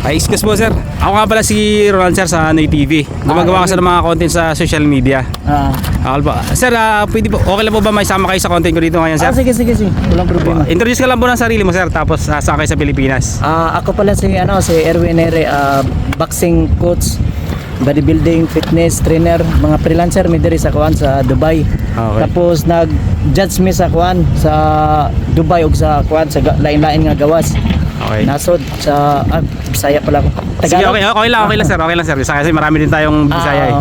Ay, excuse po sir. Ako nga pala si Ronald sir sa Noy TV. Gumagawa kasi ng mga content sa social media. Akal po. Sir, pwede po, okay lang po ba may sama kayo sa content ko dito ngayon sir? Sige. Walang problema. Introduce ka lang po ng sarili mo sir, tapos saan kayo sa Pilipinas? Ako pala si Erwin Nere, boxing coach, bodybuilding, fitness trainer, mga freelancer mi diri sa kuan sa Dubai. Okay. Tapos nag-judge mi sa kuan sa Dubai ug sa kuan sa lain-lain nga gawas. Okay. Nasod sa Bisaya pala ako. Sige, okay lang sir. Okay lang sir. Kasi marami din tayong Bisaya eh.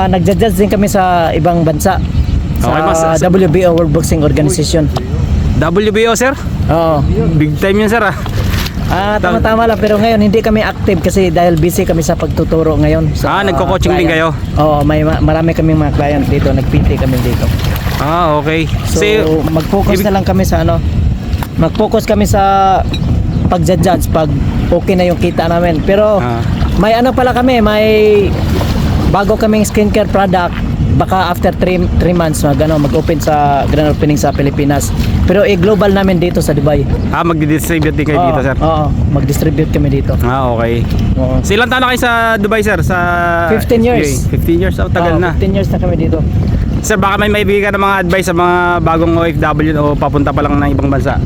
Nag-judge din kami sa ibang bansa. Okay, Sa WBO, World Boxing Organization. WBO sir? Oo. Big time yun sir Tama-tama lang, pero ngayon hindi kami active kasi dahil busy kami sa pagtuturo ngayon. Nagko-coaching din kayo? Oo, marami kaming mga client dito, nag-PT kami dito. Okay. So, mag-focus na lang kami sa mag-focus kami sa pag-judge pag okay na yung kita namin. Pero may pala kami, may bago kaming skincare product. Baka after 3 months mag-open sa grand opening sa Pilipinas. Pero global namin dito sa Dubai. Magdi-distribute din kayo dito sir? Oo, mag-distribute kami dito. Okay. Oo. So ilang taon na kayo sa Dubai sir? Sa 15 years. 15 years? Tagal na. 15 years na kami dito. Sir, baka may maibigay ka ng mga advice sa mga bagong OFW o papunta pa lang ng ibang bansa?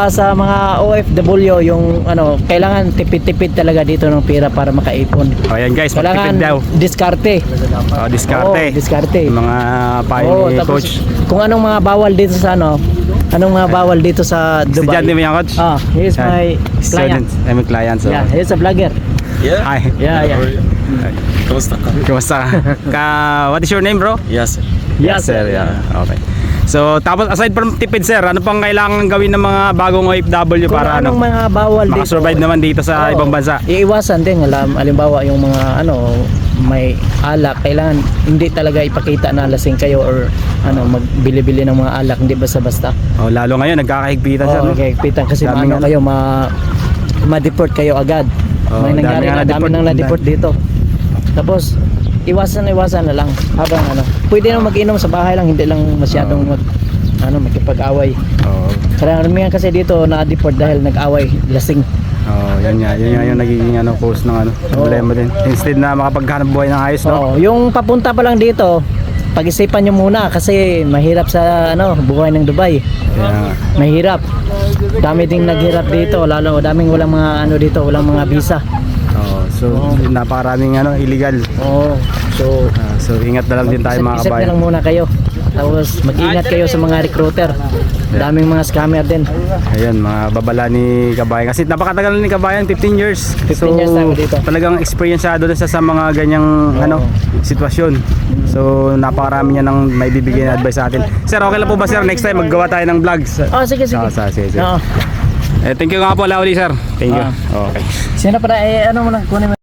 Sa mga OFW, yung kailangan tipid-tipid talaga dito ng pera para makaipon. Ayan guys, Kailangan magtipid daw. diskarte. Diskarte. Oo, diskarte. Mga payo ni tapos, coach. kung anong mga bawal dito sa anong mga bawal dito sa Dubai. Estudyante mo yan coach? Here's my client. I'm a client. So. Yeah, here's a vlogger. Hi. Yeah. Kumusta ka? What is your name bro? Yes, sir. Yes sir. Yeah. Okay. So tapos aside from tipid sir, ano pang kailangan gawin ng mga bagong OFW Kung para anong mga bawal dito. makasurvive naman dito sa ibang bansa? Iiwasan din, halimbawa yung mga may alak, kailangan hindi talaga ipakita na lasing kayo or magbili-bili ng mga alak, hindi basta-basta. Lalo ngayon nagkakahigpitan sir. No? Nagkakahigpitan kasi Daming kayo ma-deport kayo agad. May nangyari na dami nang na-deport dito. Tapos iwasan na lang habang pwede na mag-inom sa bahay lang, hindi lang masyadong makipag-away. Karamihan kasi dito na-deport dahil nag-away, lasing. Yan yung nagiging cause ng problema din. Instead na makapaghanap buhay ng ayos, no? Yung papunta pa lang dito, pag-isipan nyo muna kasi mahirap sa buhay ng Dubai. Yeah. Mahirap. Dami ding naghirap dito, lalo daming walang mga dito, walang mga visa. So napakaraming illegal. So ingat na lang din tayo mga Isip kabayan. na lang muna kayo. Tapos mag-ingat kayo sa mga recruiter. Daming mga scammer din. Ayan, mga babala ni Kabayan. Kasi napakatagal ni Kabayan, 15 years. 15 years tayo dito. Talagang experienceado na siya sa mga ganyang sitwasyon. So napakarami niya ng may bibigyan na advice sa atin. Sir, okay lang po ba sir? Next time maggawa tayo ng vlogs. Sige. Sige. Thank you nga po, Lauli sir. Thank you. Okay. Sino para kunin mo